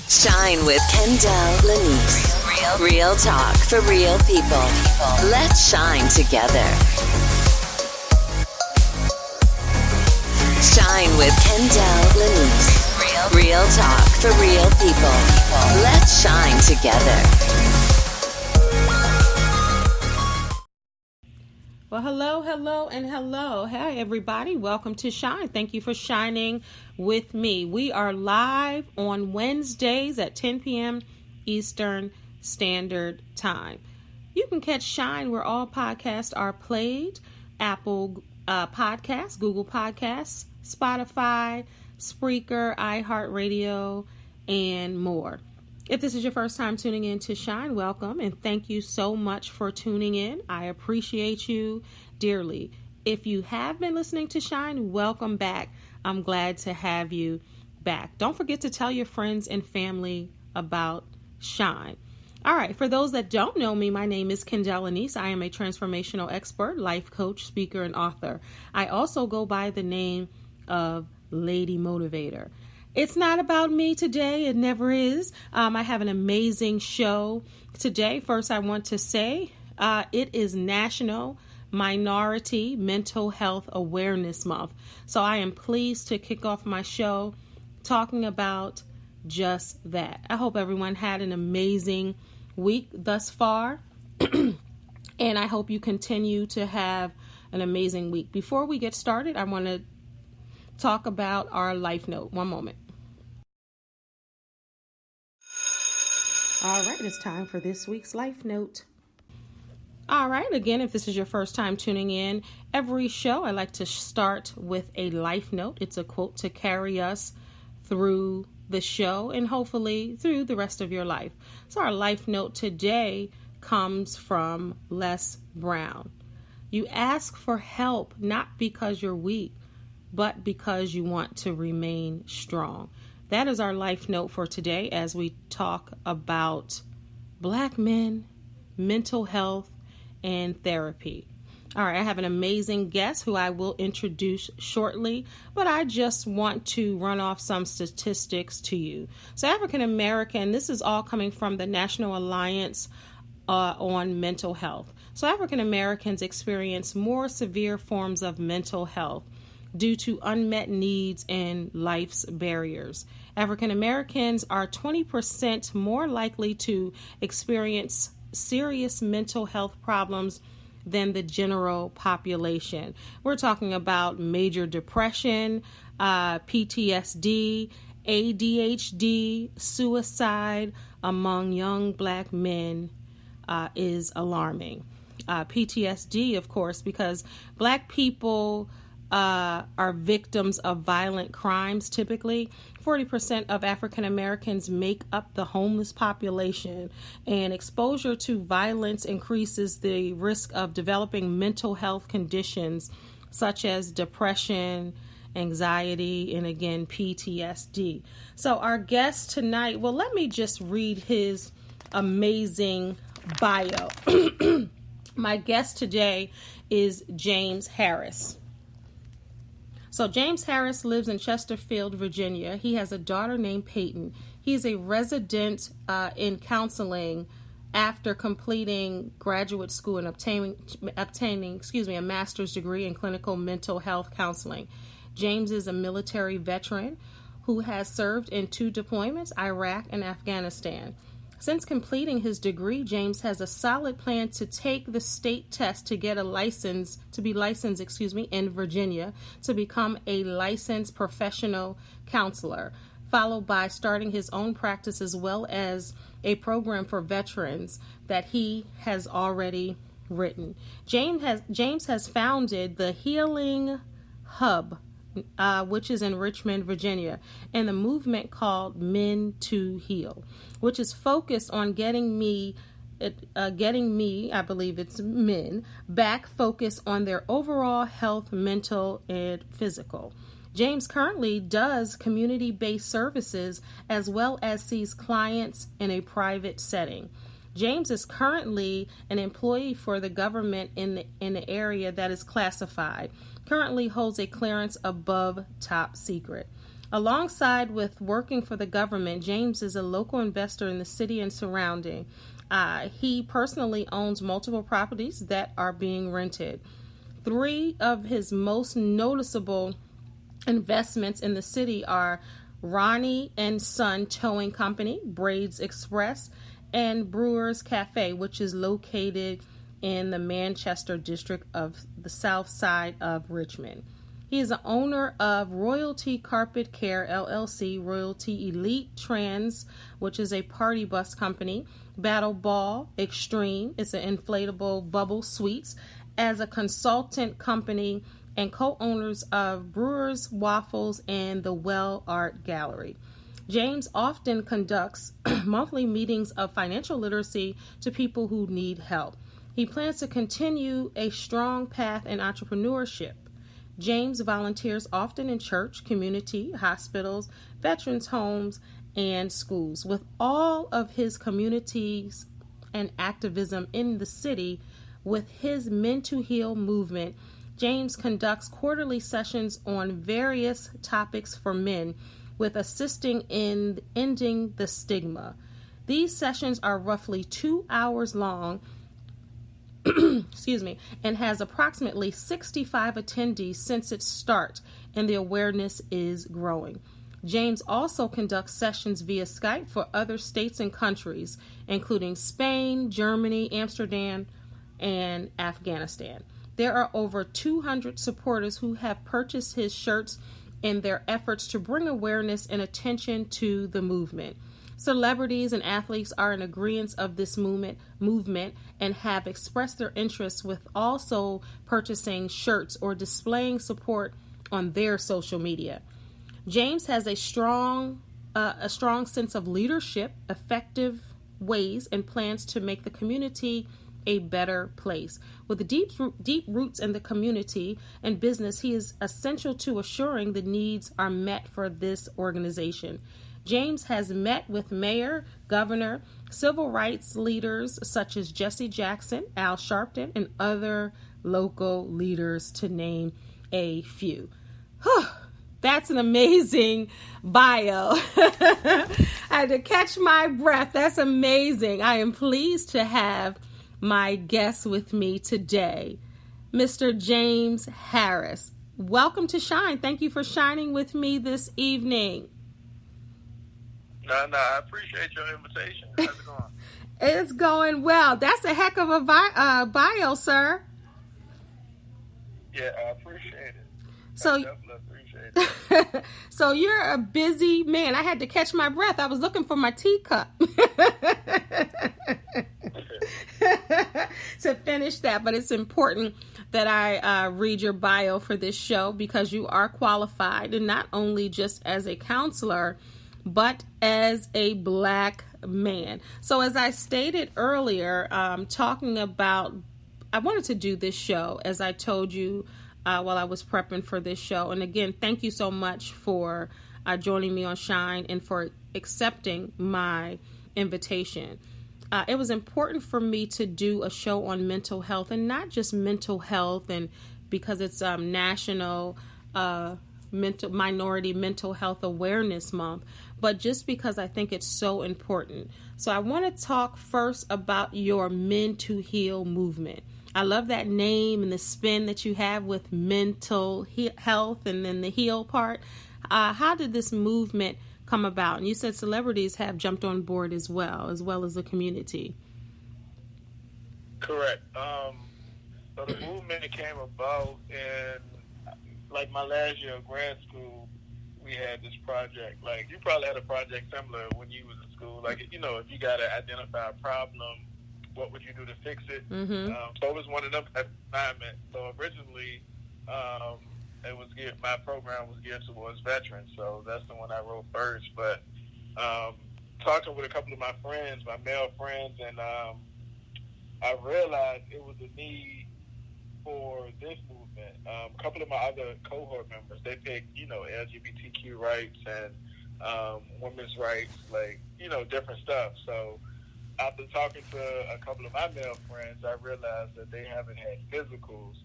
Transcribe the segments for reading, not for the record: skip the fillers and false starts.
Shine with Kendall Lanice. Real talk for real people. Let's shine together. Shine with Kendall Lanice. Real talk for real people. Let's shine together. Well, hello. Hey, everybody. Welcome to Shine. Thank you for shining with me. We are live on Wednesdays at 10 p.m. Eastern Standard Time. You can catch Shine where all podcasts are played. Apple Podcasts, Google Podcasts, Spotify, Spreaker, iHeartRadio, and more. If this is your first time tuning in to Shine, welcome and thank you so much for tuning in. I appreciate you dearly. If you have been listening to Shine, welcome back. I'm glad to have you back. Don't forget to tell your friends and family about Shine. All right, for those that don't know me, my name is Kendall Lanice. I am a transformational expert, life coach, speaker, and author. I also go by the name of Lady Motivator. It's not about me today. It never is. I have an amazing show today. First, I want to say it is National Minority Mental Health Awareness Month. So I am pleased to kick off my show talking about just that. I hope everyone had an amazing week thus far. And I hope you continue to have an amazing week. Before we get started, I want to talk about our life note. One moment. All right, it's time for this week's life note. All right, again, if this is your first time tuning in, every show I like to start with a life note. It's a quote to carry us through the show and hopefully through the rest of your life. So our life note today comes from Les Brown. You ask for help not because you're weak, but because you want to remain strong. That is our life note for today as we talk about Black men, mental health, and therapy. All right, I have an amazing guest who I will introduce shortly, but I just want to run off some statistics to you. So African American, this is all coming from the National Alliance on Mental Health. So African Americans experience more severe forms of mental health due to unmet needs and life's barriers. African Americans are 20% more likely to experience serious mental health problems than the general population. We're talking about major depression, PTSD, ADHD, suicide among young Black men is alarming. PTSD, of course, because Black people are victims of violent crimes. Typically, 40% of African Americans make up the homeless population, and exposure to violence increases the risk of developing mental health conditions such as depression, anxiety, and again, PTSD. So our guest tonight, well, let me just read his amazing bio. My guest today is James Harris. So James Harris lives in Chesterfield, Virginia. He has a daughter named Peyton. He is a resident in counseling after completing graduate school and obtaining a master's degree in clinical mental health counseling. James is a military veteran who has served in 2 deployments, Iraq and Afghanistan. Since completing his degree, James has a solid plan to take the state test to get to be licensed in Virginia to become a licensed professional counselor, followed by starting his own practice as well as a program for veterans that he has already written. James has founded the Healing Hub, which is in Richmond, Virginia, and the movement called Men to Heal, which is focused on getting me, I believe it's men, back focused on their overall health, mental and physical. James currently does community-based services as well as sees clients in a private setting. James is currently an employee for the government in the area that is classified. Currently holds a clearance above top secret. Alongside with working for the government, James is a local investor in the city and surrounding. He personally owns multiple properties that are being rented. Three of his most noticeable investments in the city are Ronnie and Son Towing Company, Braids Express, and Brewers Cafe, which is located in the Manchester district of the south side of Richmond. He is the owner of Royalty Carpet Care LLC, Royalty Elite Trans, which is a party bus company, Battle Ball Extreme, it's an inflatable bubble suites, as a consultant company, and co-owners of Brewers Waffles and the Well Art Gallery. James often conducts monthly meetings of financial literacy to people who need help. He plans to continue a strong path in entrepreneurship. James volunteers often in church, community, hospitals, veterans' homes, and schools. With all of his communities and activism in the city, with his Men to Heal movement, James conducts quarterly sessions on various topics for men, with assisting in ending the stigma. These sessions are roughly 2 hours long, and has approximately 65 attendees since its start, and the awareness is growing. James also conducts sessions via Skype for other states and countries, including Spain, Germany, Amsterdam, and Afghanistan. There are over 200 supporters who have purchased his shirts in their efforts to bring awareness and attention to the movement. Celebrities and athletes are in agreement of this movement and have expressed their interest with also purchasing shirts or displaying support on their social media. James has a strong sense of leadership, effective ways, and plans to make the community a better place. With deep roots in the community and business, he is essential to assuring the needs are met for this organization. James has met with mayor, governor, civil rights leaders such as Jesse Jackson, Al Sharpton, and other local leaders, to name a few. That's an amazing bio. I had to catch my breath. That's amazing. I am pleased to have my guest with me today, Mr. James Harris. Welcome to Shine. Thank you for shining with me this evening. No, I appreciate your invitation. How's it going? It's going well. That's a heck of a bio, sir. Yeah, I appreciate it. So, I definitely appreciate it. So you're a busy man. I had to catch my breath. I was looking for my teacup to finish that, but it's important that I read your bio for this show because you are qualified, and not only just as a counselor, but as a Black man. So as I stated earlier, talking about, I wanted to do this show, as I told you while I was prepping for this show. And again, thank you so much for joining me on Shine and for accepting my invitation. It was important for me to do a show on mental health, and not just mental health, and because it's National Minority Mental Health Awareness Month, but just because I think it's so important. So I want to talk first about your Men to Heal movement. I love that name and the spin that you have with mental health and then the heal part. How did this movement come about? And you said celebrities have jumped on board as well as the community. Correct. So the movement came about in like my last year of grad school. We had this project. Like, you probably had a project similar when you was in school. Like, if you got to identify a problem, what would you do to fix it? Mm-hmm. So it was one of them assignments. So originally, my program was geared towards veterans. So that's the one I wrote first. But talking with a couple of my friends, my male friends, and I realized it was a need for this movement. A couple of my other cohort members, they picked, LGBTQ rights and women's rights, like, different stuff. So after talking to a couple of my male friends, I realized that they haven't had physicals,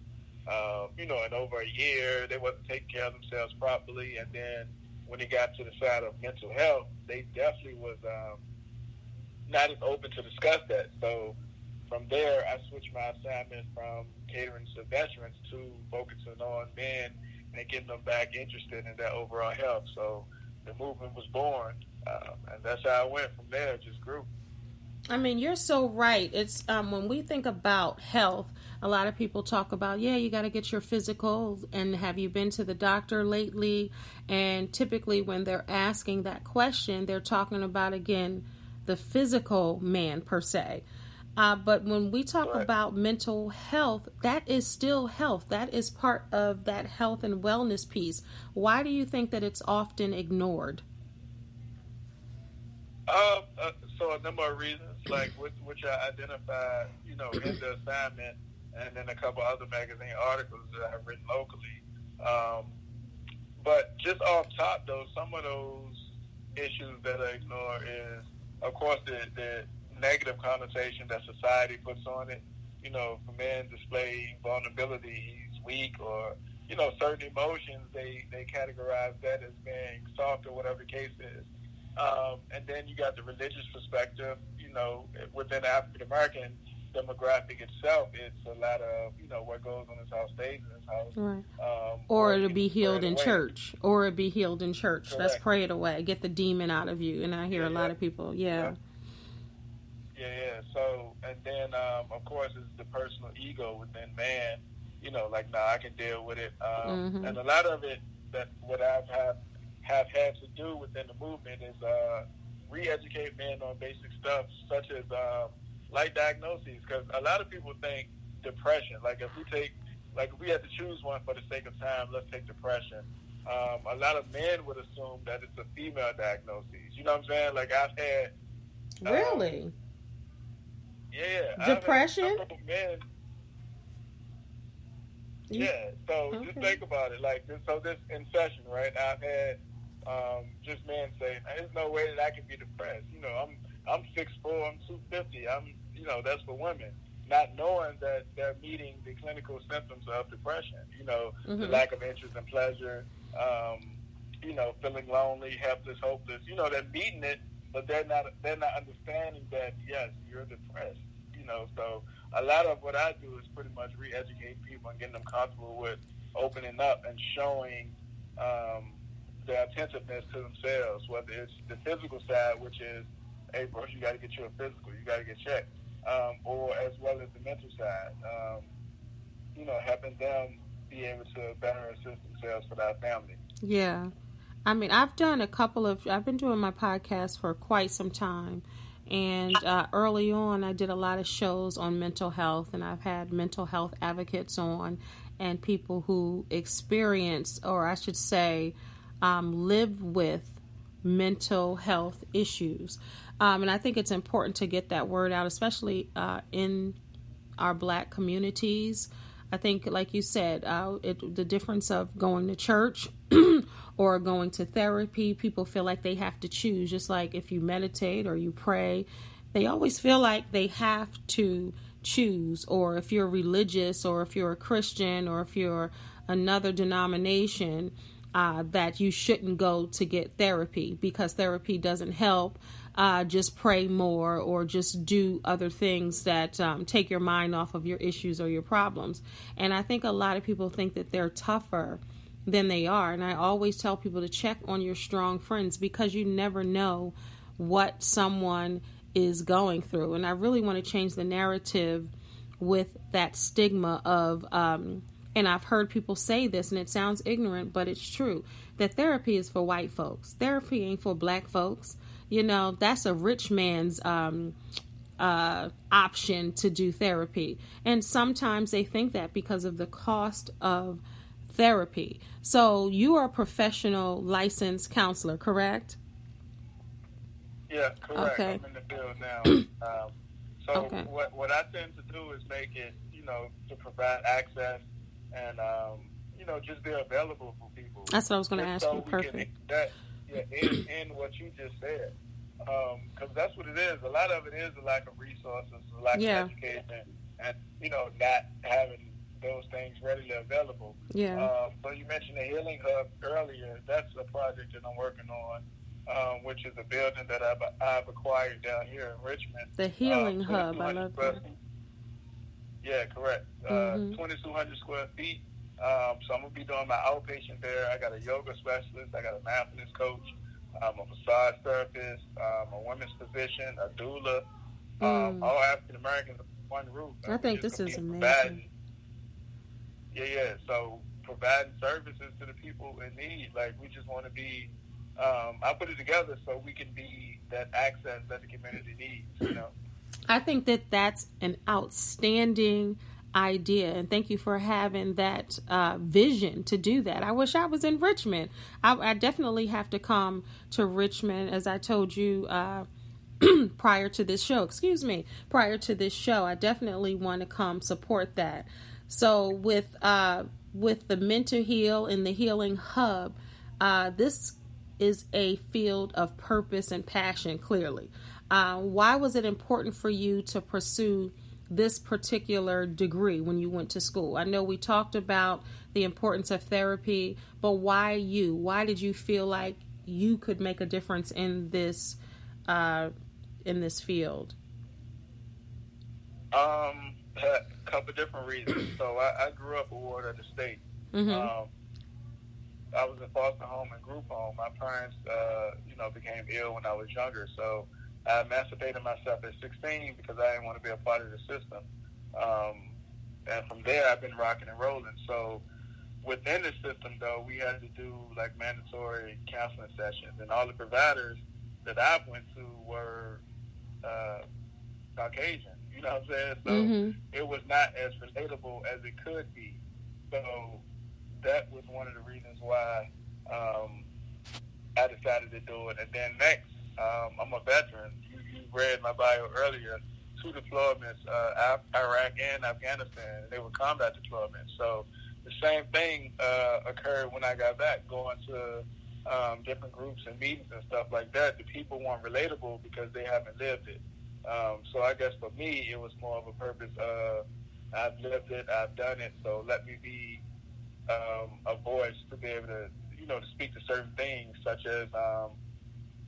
in over a year. They wasn't taking care of themselves properly. And then when it got to the side of mental health, they definitely was not as open to discuss that. So from there, I switched my assignment from catering to veterans to focusing on men and getting them back interested in their overall health. So the movement was born, and that's how I went from there. It just grew. I mean, you're so right. It's when we think about health, a lot of people talk about, yeah, you got to get your physical, and have you been to the doctor lately? And typically when they're asking that question, they're talking about, again, the physical man per se. But when we talk about mental health, that is still health. That is part of that health and wellness piece. Why do you think that it's often ignored? So a number of reasons, like which I identified, in the assignment, and then a couple other magazine articles that I've written locally. But just off top, though, some of those issues that I ignore is, of course, the negative connotation that society puts on it. For men display vulnerability, he's weak, or certain emotions, they categorize that as being soft, or whatever the case is. And then you got the religious perspective. Within the African American demographic itself, it's a lot of what goes on his house stays in his house, right. Or it'll be healed in church. Or it'll be healed in church. Correct. Let's pray it away. Get the demon out of you. And I hear a lot of people, Yeah. So, and then of course, it's the personal ego within man. I can deal with it. And a lot of it, that what I've have had to do within the movement is re-educate men on basic stuff, such as like diagnoses, because a lot of people think depression. If we had to choose one for the sake of time, let's take depression. A lot of men would assume that it's a female diagnosis. You know what I'm saying? I've had really. Yeah. Depression? I've had men. Yeah. So just think about it. This in session, right? I've had just men say, "There's no way that I can be depressed." I'm 6'4", I'm 250. That's for women, not knowing that they're meeting the clinical symptoms of depression. The lack of interest and pleasure. Feeling lonely, helpless, hopeless. They're meeting it, but they're not understanding that, yes, you're depressed. So a lot of what I do is pretty much re-educate people and getting them comfortable with opening up and showing their attentiveness to themselves, whether it's the physical side, which is, hey, bro, you got to get you a physical, you got to get checked, or as well as the mental side, helping them be able to better assist themselves for their family. Yeah. I mean, I've been doing my podcast for quite some time. And early on, I did a lot of shows on mental health, and I've had mental health advocates on, and people who experience, or I should say, live with mental health issues. And I think it's important to get that word out, especially in our Black communities. I think, like you said, the difference of going to church or going to therapy, people feel like they have to choose. Just like if you meditate or you pray, they always feel like they have to choose. Or if you're religious, or if you're a Christian, or if you're another denomination, that you shouldn't go to get therapy because therapy doesn't help. Just pray more, or just do other things that take your mind off of your issues or your problems. And I think a lot of people think that they're tougher than they are. And I always tell people to check on your strong friends, because you never know what someone is going through. And I really want to change the narrative with that stigma of, and I've heard people say this, and it sounds ignorant, but it's true, that therapy is for white folks. Therapy ain't for Black folks. That's a rich man's option to do therapy. And sometimes they think that because of the cost of therapy. So you are a professional licensed counselor, correct? Yeah, correct. Okay. I'm in the field now. Okay. What I tend to do is make it, to provide access and, just be available for people. That's what I was going to ask you. Perfect. In what you just said. Because that's what it is. A lot of it is a lack of resources, a lack of education, and, not having those things readily available. Yeah. So you mentioned the Healing Hub earlier. That's a project that I'm working on, which is a building that I've acquired down here in Richmond. The Healing Hub. I love that. Yeah, correct. Mm-hmm. 2,200 square feet. So I'm going to be doing my outpatient there. I got a yoga specialist. I got a mindfulness coach. A massage therapist. A women's physician. A doula. All African Americans under one roof. I think this is amazing. Yeah. So providing services to the people in need. Like, we just want to be, I put it together so we can be that access that the community needs, you know. I think that that's an outstanding idea, and thank you for having that vision to do that. I wish I was in Richmond. I definitely have to come to Richmond, as I told you prior to this show. Prior to this show, I definitely want to come support that. So with the Mental Heal and the Healing Hub, this is a field of purpose and passion, clearly. Why was it important for you to pursue this particular degree when you went to school? I know we talked about the importance of therapy, but why you? Why did you feel like you could make a difference in this field? A couple different reasons. So I grew up a ward of the state. Mm-hmm. I was in foster home and group home. My parents, became ill when I was younger. So I emancipated myself at 16 because I didn't want to be a part of the system. And from there, I've been rocking and rolling. So within the system, though, we had to do like mandatory counseling sessions. And all the providers that I went to were Caucasian. You know what I'm saying? So it was not as relatable as it could be. So that was one of the reasons why I decided to do it. And then next, I'm a veteran. You read my bio earlier. 2 deployments, Iraq and Afghanistan. They were combat deployments. So the same thing occurred when I got back, going to different groups and meetings and stuff like that. The people weren't relatable because they haven't lived it. So I guess for me, it was more of a purpose of I've lived it, I've done it, so let me be a voice to be able to, to speak to certain things, such as,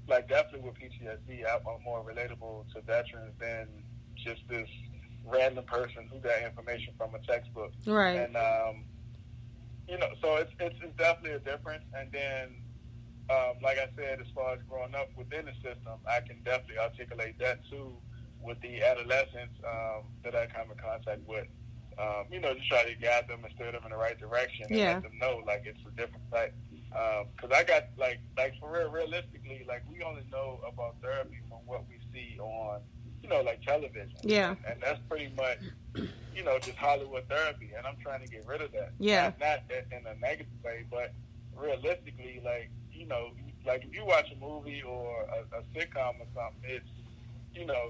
like definitely with PTSD, I'm more relatable to veterans than just this random person who got information from a textbook. Right. And, so it's definitely a difference. And then, like I said, as far as growing up within the system, I can definitely articulate that too with the adolescents that I come in contact with. Just try to guide them and steer them in the right direction and let them know, like, it's a different type. Because I got, like for real, realistically, like, we only know about therapy from what we see on, like television. Yeah. And that's pretty much, just Hollywood therapy. And I'm trying to get rid of that. Yeah. Not in a negative way, but realistically, like, like if you watch a movie or a sitcom or something, it's,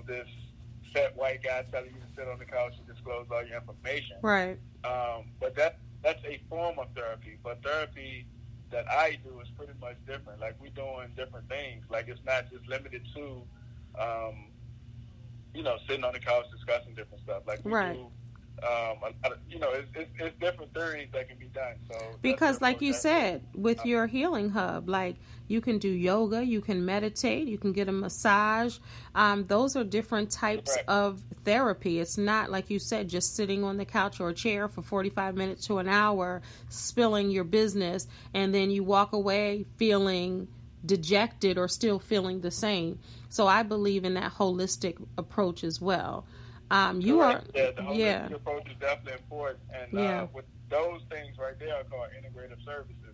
this fat white guy telling you to sit on the couch and disclose all your information. Right. But that's a form of therapy. But therapy that I do is pretty much different. Like, we're doing different things. Like, it's not just limited to, sitting on the couch discussing different stuff. Like, we do, it's different theories that can be done. So because, like you said, with your Healing Hub, like, you can do yoga, you can meditate, you can get a massage. Those are different types of therapy. It's not, like you said, just sitting on the couch or a chair for 45 minutes to an hour, spilling your business, and then you walk away feeling dejected or still feeling the same. So I believe in that holistic approach as well. The holistic approach is definitely important. And with those things right there are called integrative services.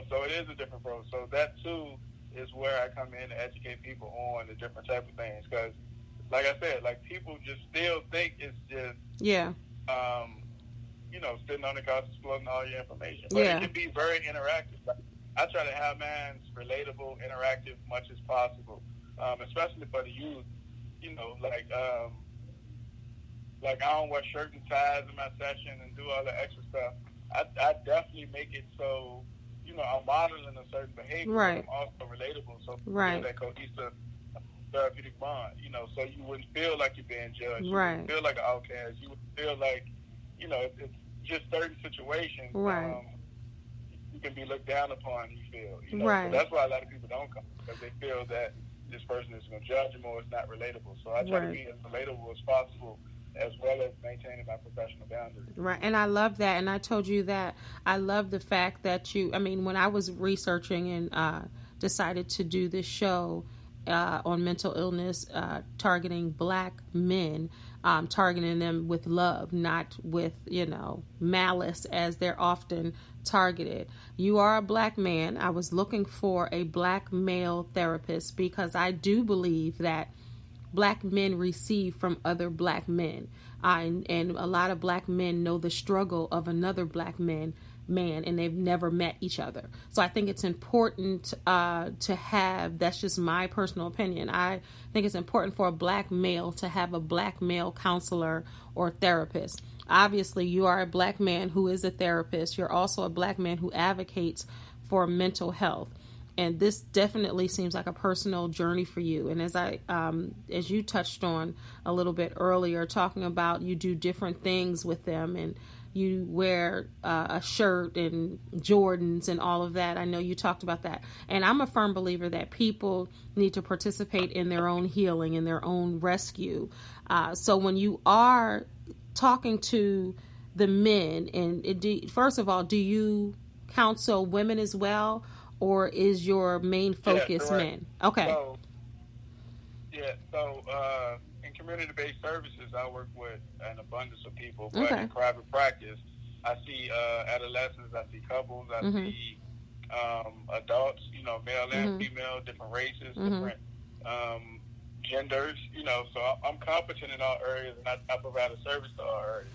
So it is a different approach. So that too is where I come in to educate people on the different type of things. Because, like I said, like, people just still think it's just sitting on the couch exploring all your information. But it can be very interactive. Like, I try to have mine relatable, interactive, much as possible, especially for the youth. Like I don't wear shirts and ties in my session and do all the extra stuff. I definitely make it so, I'm modeling a certain behavior, right, but I'm also relatable, so right, that cohesive therapeutic bond, so you wouldn't feel like you're being judged. Right. You wouldn't feel like an outcast. You would feel like, it's just certain situations. Right. You can be looked down upon, you feel. Right. So that's why a lot of people don't come, because they feel that this person is going to judge them or it's not relatable. So I try to be as relatable as possible, as well as maintaining my professional boundaries. Right. And I love that. And I told you that I love the fact that when I was researching and decided to do this show on mental illness, targeting Black men, targeting them with love, not with, malice as they're often targeted. You are a Black man. I was looking for a Black male therapist because I do believe that Black men receive from other Black men. And a lot of Black men know the struggle of another Black man, and they've never met each other. So I think it's important to have, that's just my personal opinion, I think it's important for a Black male to have a Black male counselor or therapist. Obviously, you are a Black man who is a therapist. You're also a Black man who advocates for mental health. And this definitely seems like a personal journey for you. And as you touched on a little bit earlier, talking about you do different things with them and you wear a shirt and Jordans and all of that. I know you talked about that. And I'm a firm believer that people need to participate in their own healing and their own rescue. So when you are talking to the men, and first of all, do you counsel women as well? Or is your main focus men? Okay. So in community-based services, I work with an abundance of people. But in private practice, I see adolescents, I see couples, I see adults, male and female, different races, different genders, so I'm competent in all areas, and I provide a service to all areas.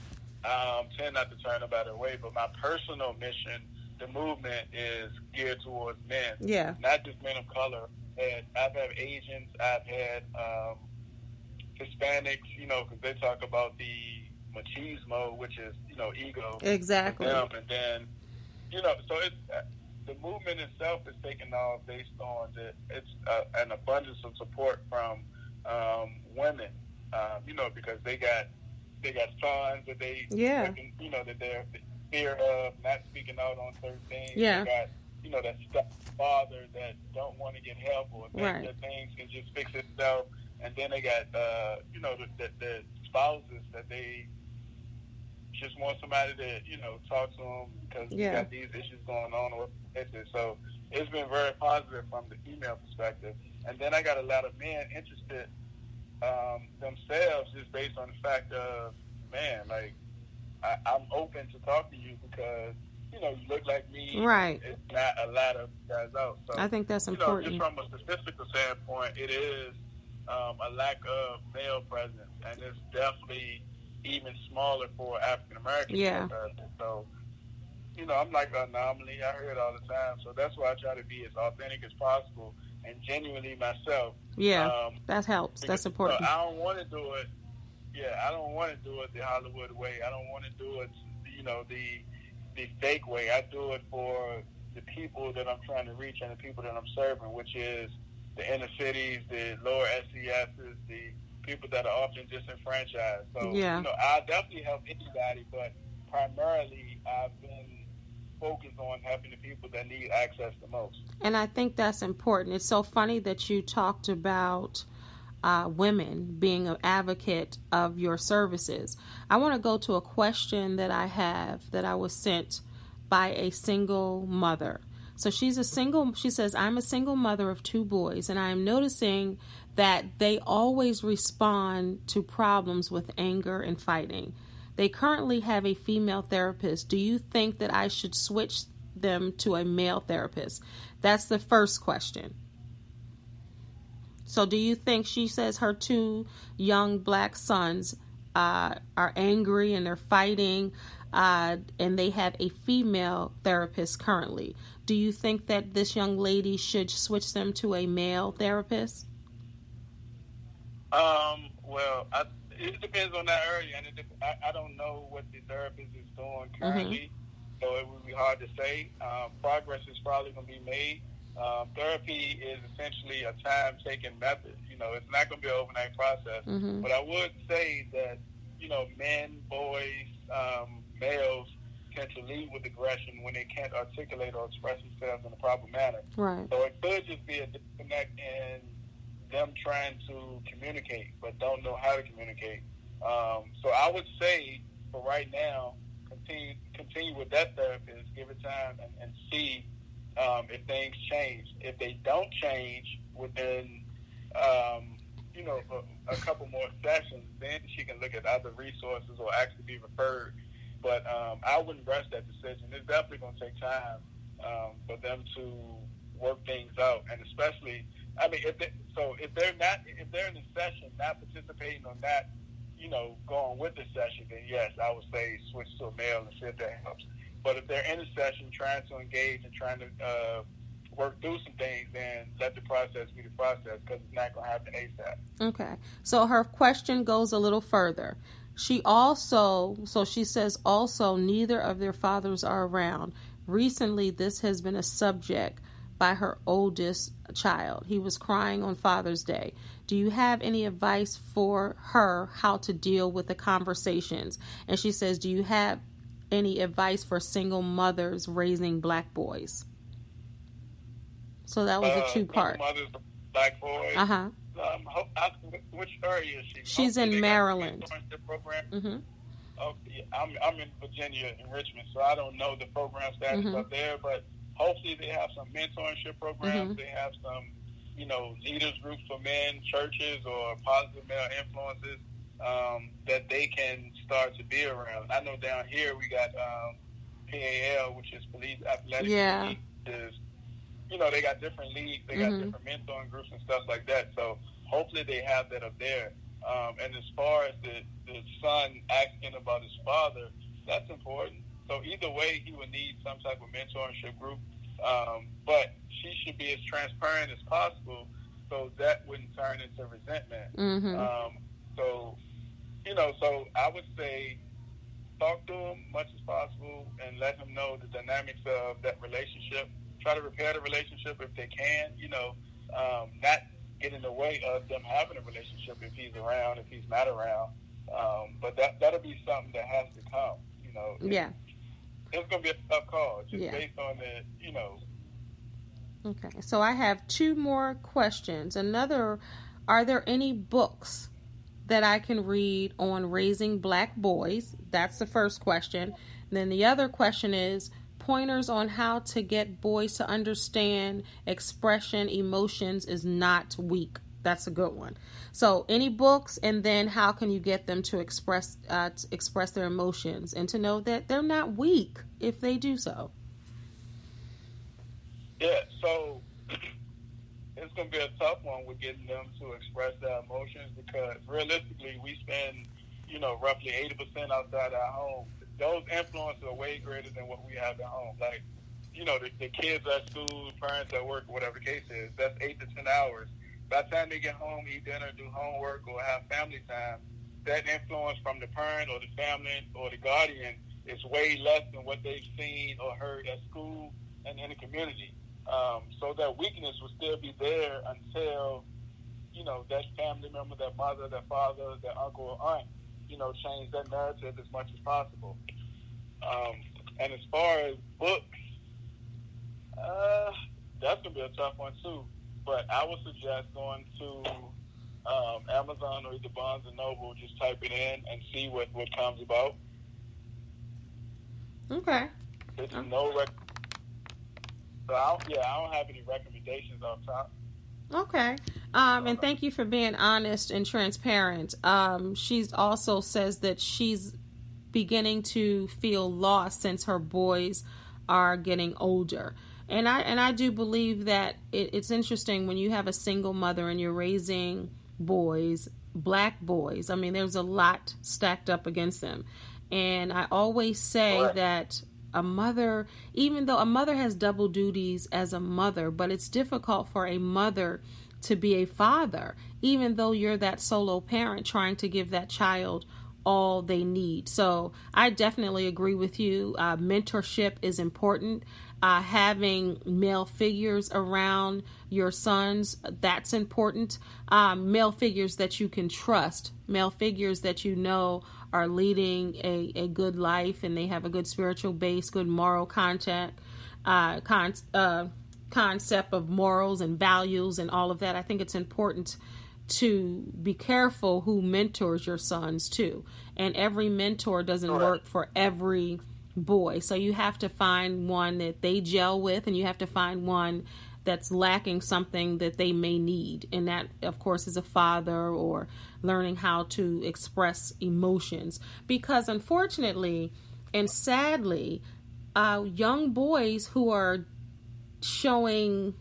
Tend not to turn nobody away, but my personal mission, the movement, is geared towards men, not just men of color. And I've had Asians, I've had Hispanics, because they talk about the machismo, which is, ego. Exactly. And then, so it's the movement itself is taking off based on it's an abundance of support from women, because they got sons that they, that they're fear of not speaking out on certain things. Yeah. They got, that stuck father that don't want to get help or think that things can just fix itself. And then they got, the spouses that they just want somebody to, talk to them because we got these issues going on. So it's been very positive from the female perspective. And then I got a lot of men interested themselves just based on the fact of, man, like, I'm open to talk to you because, you look like me. Right. It's not a lot of guys out. So I think that's important. Just from a statistical standpoint, it is a lack of male presence, and it's definitely even smaller for African Americans. Yeah. So, I'm like an anomaly. I hear it all the time. So that's why I try to be as authentic as possible and genuinely myself. Yeah, that helps. That's important. So I don't want to do it. Yeah, I don't want to do it the Hollywood way. I don't want to do it, the fake way. I do it for the people that I'm trying to reach and the people that I'm serving, which is the inner cities, the lower SESs, the people that are often disenfranchised. So, I definitely help anybody, but primarily I've been focused on helping the people that need access the most. And I think that's important. It's so funny that you talked about women being an advocate of your services. I want to go to a question that I have that I was sent by a single mother. So she says, I'm a single mother of 2 boys, and I am noticing that they always respond to problems with anger and fighting. They currently have a female therapist. Do you think that I should switch them to a male therapist? That's the first question. So do you think, she says her 2 young Black sons are angry and they're fighting, and they have a female therapist currently. Do you think that this young lady should switch them to a male therapist? Well, it depends on that area, and I don't know what the therapist is doing currently, so it would be hard to say. Progress is probably going to be made. Therapy is essentially a time-taking method. It's not going to be an overnight process. But I would say that, men, boys, males tend to lead with aggression when they can't articulate or express themselves in a proper manner. Right. So it could just be a disconnect in them trying to communicate but don't know how to communicate. So I would say for right now, continue with that therapist, give it time and see if things change. If they don't change within a couple more sessions, then she can look at other resources or actually be referred. But I wouldn't rush that decision. It's definitely going to take time for them to work things out, and especially, I mean, if they're in the session not participating or not, going with the session, then yes, I would say switch to a male and see if that helps. But if they're in the session trying to engage and trying to work through some things, then let the process be the process, because it's not going to happen ASAP. Okay. So her question goes a little further. She says also neither of their fathers are around. Recently, this has been a subject by her oldest child. He was crying on Father's Day. Do you have any advice for her how to deal with the conversations? And she says, do you have any advice for single mothers raising black boys? So that was a two-part. Mothers, black boys. Uh-huh. Which area is she? She's in Maryland. Mm-hmm. Okay, I'm in Virginia, in Richmond, so I don't know the program status up there, but hopefully they have some mentorship programs. They have some, leaders groups for men, churches, or positive male influences that they can start to be around. I know down here we got PAL, which is Police Athletic League. They got different leagues. They got different mentoring groups and stuff like that. So hopefully they have that up there. And as far as the son asking about his father, that's important. So either way, he would need some type of mentorship group. But she should be as transparent as possible so that wouldn't turn into resentment. So I would say talk to him much as possible and let him know the dynamics of that relationship. Try to repair the relationship if they can, not get in the way of them having a relationship if he's around, if he's not around. But that'll be something that has to come, It's going to be a tough call, just based on the, Okay, so I have two more questions. Are there any books that I can read on raising black boys? That's the first question. And then the other question is pointers on how to get boys to understand expression, emotions is not weak. That's a good one. So any books, and then how can you get them to express their emotions and to know that they're not weak if they do so? Yeah, so it's going to be a tough one with getting them to express their emotions, because realistically we spend, roughly 80% outside our home. Those influences are way greater than what we have at home. Like, the kids at school, parents at work, whatever the case is, that's 8 to 10 hours. By the time they get home, eat dinner, do homework, or have family time, that influence from the parent or the family or the guardian is way less than what they've seen or heard at school and in the community. So that weakness will still be there until, that family member, that mother, that father, that uncle or aunt, change that narrative as much as possible. And as far as books, that's going to be a tough one too. But I would suggest going to Amazon or either Barnes & Noble, just type it in and see what comes about. Okay. There's so I don't have any recommendations off top. Okay. And thank you for being honest and transparent. She also says that she's beginning to feel lost since her boys are getting older. And I do believe that it's interesting when you have a single mother and you're raising boys, black boys. I mean, there's a lot stacked up against them. And I always say that a mother, even though a mother has double duties as a mother, but it's difficult for a mother to be a father, even though you're that solo parent trying to give that child all they need. So I definitely agree with you. Mentorship is important. having male figures around your sons, that's important. Male figures that you can trust, male figures that you know are leading a good life and they have a good spiritual base, good moral concept of morals and values and all of that. I think it's important to be careful who mentors your sons too. And every mentor doesn't work for every boy. So you have to find one that they gel with, and you have to find one that's lacking something that they may need. And that, of course, is a father or learning how to express emotions. Because unfortunately and sadly, young boys who are showing,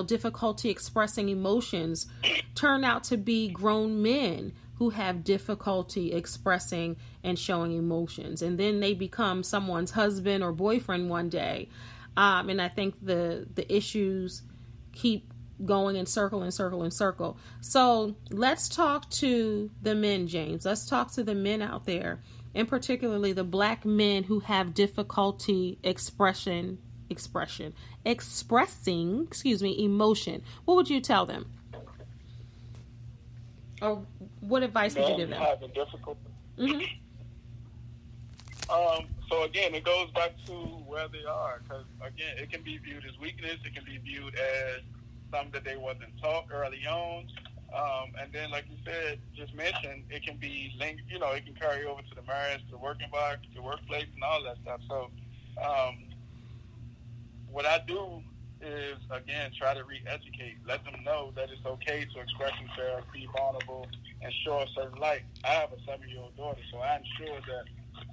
difficulty expressing emotions turn out to be grown men who have difficulty expressing and showing emotions. And then they become someone's husband or boyfriend one day. And I think the issues keep going in circle and circle and circle. So let's talk to the men, James. Let's talk to the men out there, and particularly the black men who have difficulty expressing emotion. What would you tell them? Or what advice would you give them? Having difficulty. Mm-hmm. So again, it goes back to where they are, because again, it can be viewed as weakness. It can be viewed as something that they wasn't taught early on. And then, like you said, just mentioned, it can be linked. It can carry over to the marriage, to the working environment, to the workplace, and all that stuff. So, what I do is, again, try to re-educate, let them know that it's okay to express themselves, be vulnerable, and show a certain light. I have a 7-year-old daughter, so I ensure that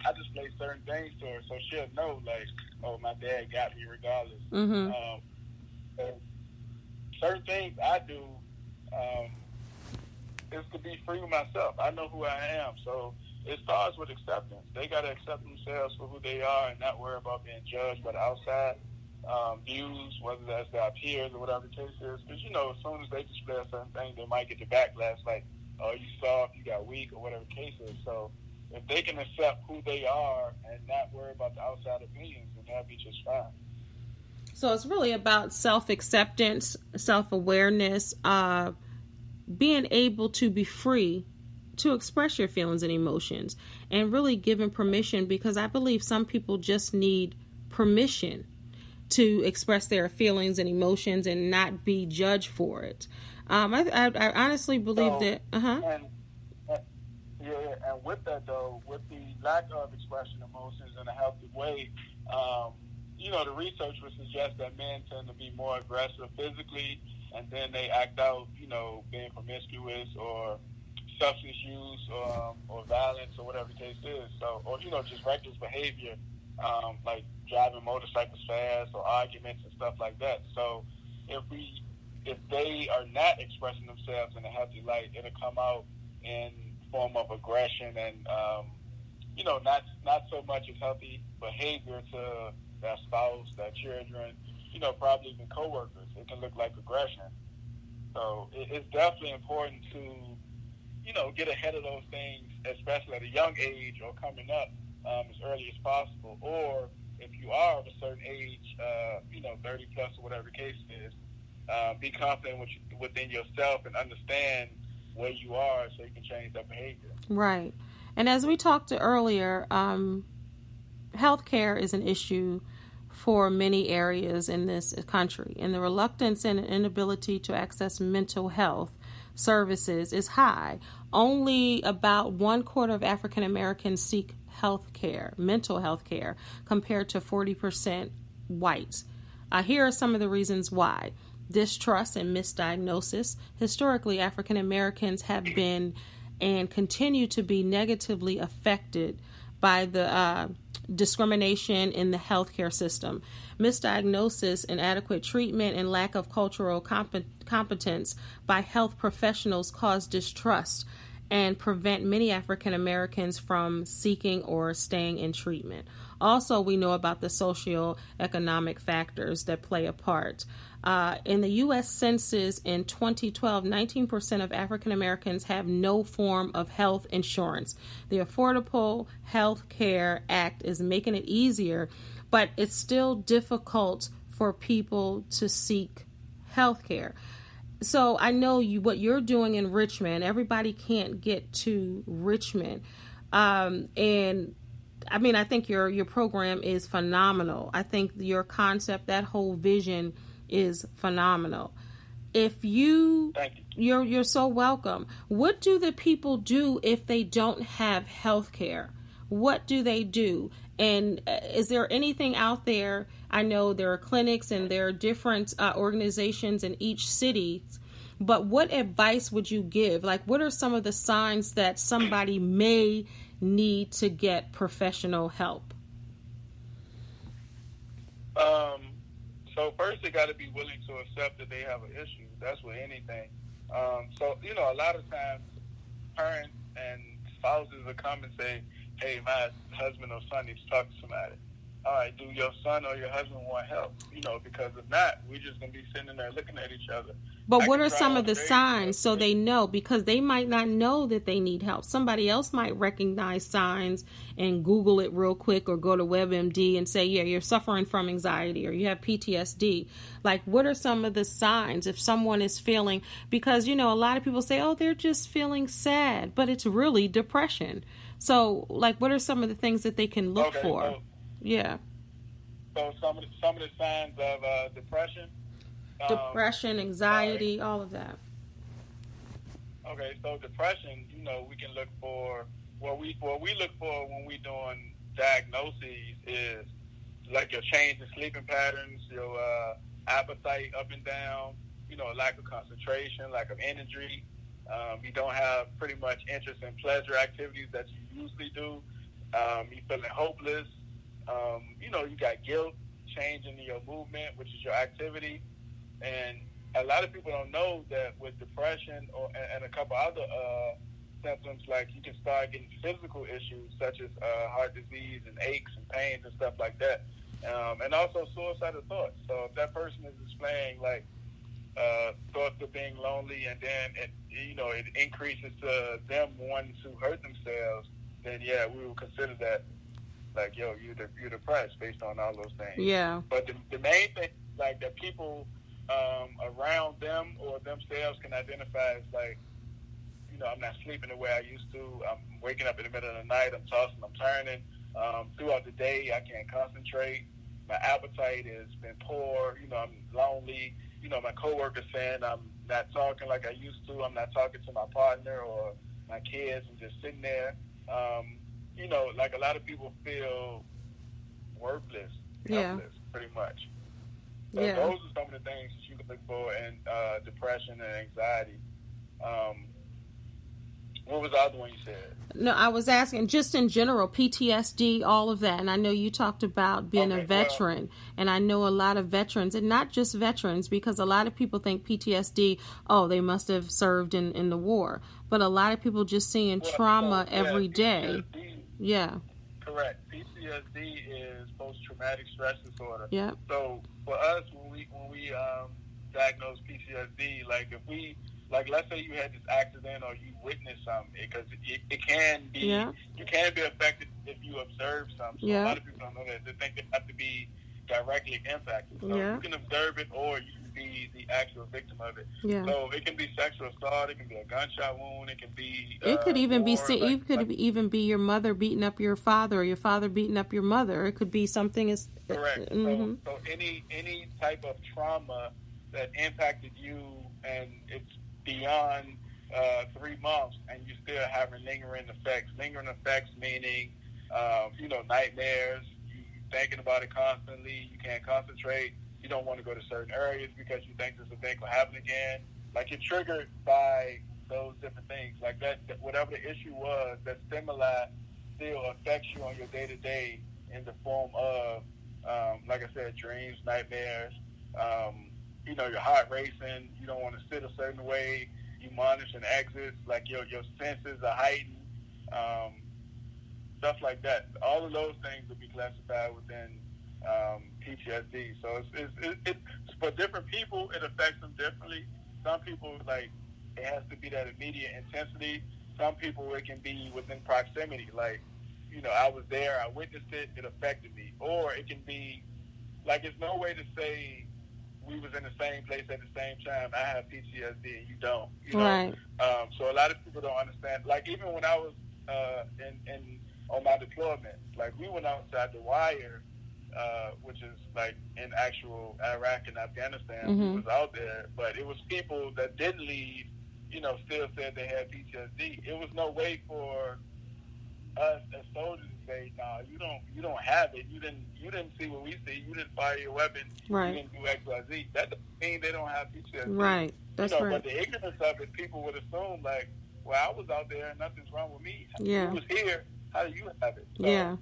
I display certain things to her, so she'll know, like, oh, my dad got me regardless. Mm-hmm. Certain things I do is to be free with myself. I know who I am, so it starts with acceptance. They got to accept themselves for who they are and not worry about being judged by the outside views, whether that's their peers or whatever the case is. Because, as soon as they display a certain thing, they might get the backlash like, oh, you soft, you got weak, or whatever the case is. So if they can accept who they are and not worry about the outside opinions, then that'll be just fine. So it's really about self-acceptance, self-awareness, being able to be free to express your feelings and emotions, and really giving permission, because I believe some people just need permission to express their feelings and emotions and not be judged for it. I honestly believe that. And with that, though, with the lack of expression emotions in a healthy way, the research would suggest that men tend to be more aggressive physically, and then they act out, being promiscuous or substance use or violence or whatever the case is. So, or, just reckless behavior, like driving motorcycles fast or arguments and stuff like that. So if they are not expressing themselves in a healthy light, it'll come out in form of aggression and, not so much as healthy behavior to their spouse, their children, probably even coworkers. It can look like aggression. So it's definitely important to, get ahead of those things, especially at a young age or coming up as early as possible. Or if you are of a certain age, 30 plus or whatever the case is, be confident within yourself and understand where you are so you can change that behavior. Right. And as we talked earlier, healthcare is an issue for many areas in this country, and the reluctance and inability to access mental health services is high. Only about 1/4 of African Americans seek health care, mental health care, compared to 40% whites. Here are some of the reasons why. Distrust and misdiagnosis. Historically, African Americans have been and continue to be negatively affected by the discrimination in the healthcare system. Misdiagnosis, inadequate treatment, and lack of cultural competence by health professionals cause distrust and prevent many African Americans from seeking or staying in treatment. Also, we know about the socioeconomic factors that play a part. In the U.S. Census in 2012, 19% of African Americans have no form of health insurance. The Affordable Health Care Act is making it easier, but it's still difficult for people to seek health care. So I know what you're doing in Richmond. Everybody can't get to Richmond. And I mean, I think your program is phenomenal. I think your concept, that whole vision is phenomenal. If you're so welcome. What do the people do if they don't have health care? What do they do? And is there anything out there? I know there are clinics and there are different organizations in each city, but what advice would you give? Like, what are some of the signs that somebody may need to get professional help? So first they got to be willing to accept that they have an issue. That's with anything. So, a lot of times parents and spouses will come and say, hey, my husband or son needs to talk to somebody. All right, do your son or your husband want help? Because if not, we're just going to be sitting there looking at each other. But what are some of the signs so they know? Because they might not know that they need help. Somebody else might recognize signs and Google it real quick or go to WebMD and say, yeah, you're suffering from anxiety or you have PTSD. Like, what are some of the signs if someone is feeling, because, a lot of people say, oh, they're just feeling sad, but it's really depression. So, like, what are some of the things that they can look for? So, yeah. So some of the signs of depression. Depression, anxiety, all of that. Okay, so depression, we can look for what we look for when we doing diagnoses is like your change in sleeping patterns, your appetite up and down, lack of concentration, lack of energy. You don't have pretty much interest in pleasure activities that you usually do. You feeling hopeless. You got guilt, change in your movement, which is your activity. And a lot of people don't know that with depression and a couple other symptoms, like you can start getting physical issues such as heart disease and aches and pains and stuff like that. And also suicidal thoughts. So if that person is displaying like thoughts of being lonely, and then it increases to them wanting to hurt themselves, then yeah, we will consider that like, yo, you're depressed based on all those things. Yeah. But the main thing, like, that people around them or themselves can identify is like, I'm not sleeping the way I used to. I'm waking up in the middle of the night. I'm tossing, I'm turning. Throughout the day, I can't concentrate. My appetite has been poor. I'm lonely. My coworkers saying I'm not talking like I used to. I'm not talking to my partner or my kids. I'm just sitting there. Like a lot of people feel worthless, helpless, pretty much. So those are some of the things that you can look for in depression and anxiety. What was the other one you said? No, I was asking just in general, PTSD, all of that. And I know you talked about being a veteran, and I know a lot of veterans, and not just veterans, because a lot of people think PTSD, oh, they must have served in the war. But a lot of people just seeing trauma every day. Yeah. Correct. PTSD is post-traumatic stress disorder. Yeah. So for us, when we diagnose PTSD, let's say you had this accident or you witnessed something, because it can be, you can be affected if you observe something. So a lot of people don't know that. They think they have to be directly impacted. So you can observe it, or you can be the actual victim of it. Yeah. So it can be sexual assault, it can be a gunshot wound, it can be it could even even be your mother beating up your father, or your father beating up your mother. It could be something as correct. So any type of trauma that impacted you, and it's beyond 3 months, and you still having lingering effects. Lingering effects meaning, nightmares. You thinking about it constantly. You can't concentrate. You don't want to go to certain areas because you think this event will happen again. Like, you're triggered by those different things. Like that whatever the issue was, that stimuli still affects you on your day to day in the form of, like I said, dreams, nightmares. Your heart racing. You don't want to sit a certain way. You monitoring exits. Like your senses are heightened. Stuff like that. All of those things would be classified within PTSD. So it's for different people, it affects them differently. Some people, like, it has to be that immediate intensity. Some people, it can be within proximity. Like, I was there, I witnessed it, it affected me. Or it can be like, it's no way to say we was in the same place at the same time. I have PTSD and you don't. You know? Right. So a lot of people don't understand. Like, even when I was on my deployment, like, we went outside the wire, which is like in actual Iraq and Afghanistan. Mm-hmm. We was out there, but it was people that didn't leave, you know, still said they had PTSD. It was no way for us as soldiers to say, "Nah, you don't have it. You didn't see what we see. You didn't fire your weapon. Right. You didn't do X, Y, Z." That doesn't mean they don't have PTSD. Right. That's right. But the ignorance of it, people would assume, like, "Well, I was out there and nothing's wrong with me. Yeah. You was here. How do you have it?" So, yeah.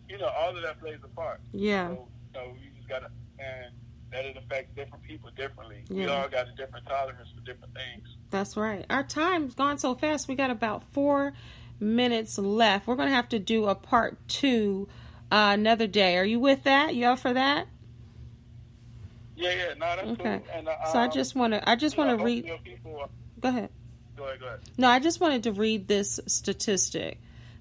You know, all of that plays a part. Yeah. So you just got to understand that it affects different people differently. Yeah. We all got a different tolerance for different things. That's right. Our time's gone so fast. We got about 4 minutes left. We're going to have to do a part 2 another day. Are you with that? You up for that? Yeah. No, that's okay. Cool. And, so I just want to read. Go ahead. Go ahead. No, I just wanted to read this statistic.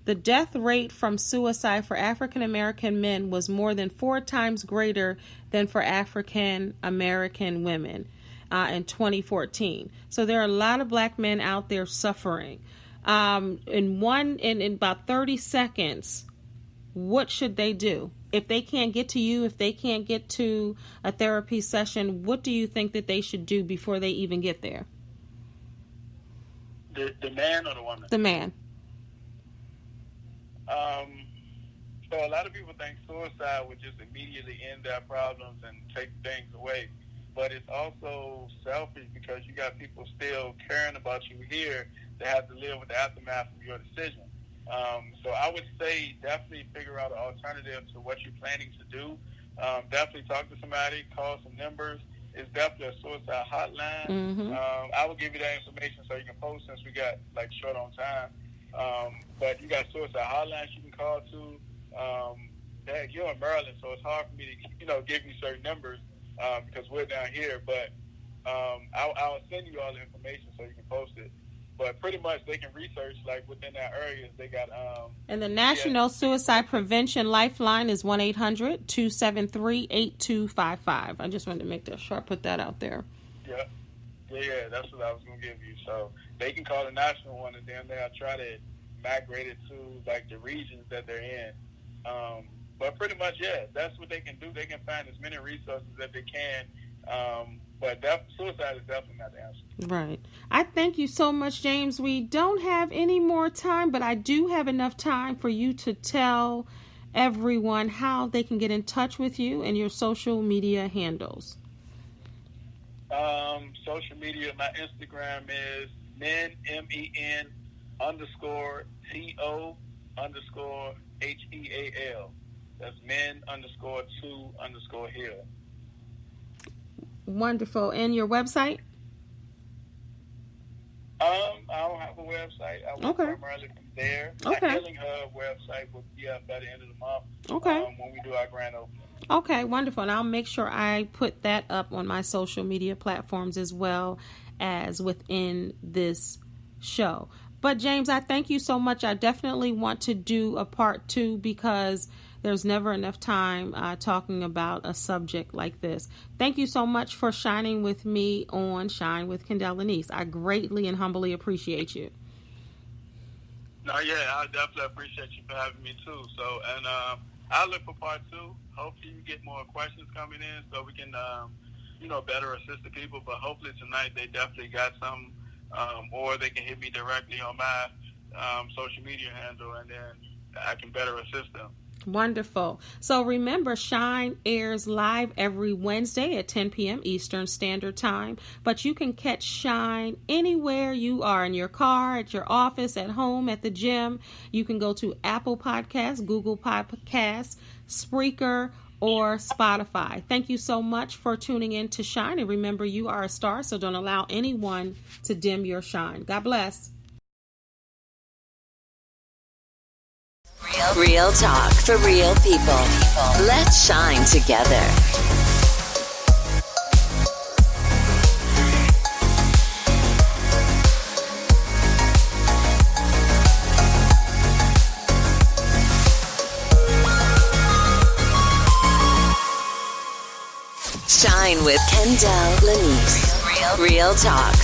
The death rate from suicide for African American men was more than 4 times greater than for African American women in 2014. So there are a lot of black men out there suffering. In about 30 seconds, what should they do? If they can't get to you, if they can't get to a therapy session, what do you think that they should do before they even get there? The man or the woman? The man. So a lot of people think suicide would just immediately end their problems and take things away. But it's also selfish because you got people still caring about you here that have to live with the aftermath of your decision. So I would say definitely figure out an alternative to what you're planning to do. Definitely talk to somebody, call some numbers. It's definitely a suicide hotline. Mm-hmm. I will give you that information so you can post since we got like short on time. But you got suicide hotlines you can call to. You're in Maryland, so it's hard for me to, give you certain numbers because we're down here. But I'll send you all the information so you can post it. But pretty much they can research like within that area. They got and the National Suicide Prevention Lifeline is 1-800-273-8255. I just wanted to make that sure I put that out there. Yeah. That's what I was gonna give you. So they can call the national one, and then they'll try to migrate it to like the regions that they're in. But pretty much, that's what they can do. They can find as many resources as they can. But suicide is definitely not the answer. Right. I thank you so much, James. We don't have any more time, but I do have enough time for you to tell everyone how they can get in touch with you and your social media handles. Social media, my Instagram is men, MEN _TO _HEAL. That's men _2 Hill. Wonderful. And your website? I don't have a website. I work primarily from there. Okay. My Healing Hub website will be up by the end of the month. Okay. When we do our grand opening. Okay, wonderful. And I'll make sure I put that up on my social media platforms as well as within this show. But James, I thank you so much. I definitely want to do a part 2 because there's never enough time talking about a subject like this. Thank you so much for shining with me on Shine with Kendall Lanice. I greatly and humbly appreciate you. No, I definitely appreciate you for having me too. So, and I'll look for part 2. Hopefully you get more questions coming in so we can, better assist the people. But hopefully tonight they definitely got some, or they can hit me directly on my social media handle, and then I can better assist them. Wonderful. So remember, Shine airs live every Wednesday at 10 p.m. Eastern Standard Time. But you can catch Shine anywhere you are, in your car, at your office, at home, at the gym. You can go to Apple Podcasts, Google Podcasts, Spreaker, or Spotify. Thank you so much for tuning in to Shine. And remember, you are a star, so don't allow anyone to dim your shine. God bless. Real talk for real people. Let's shine together. Shine with Kendall Lanice. Real talk.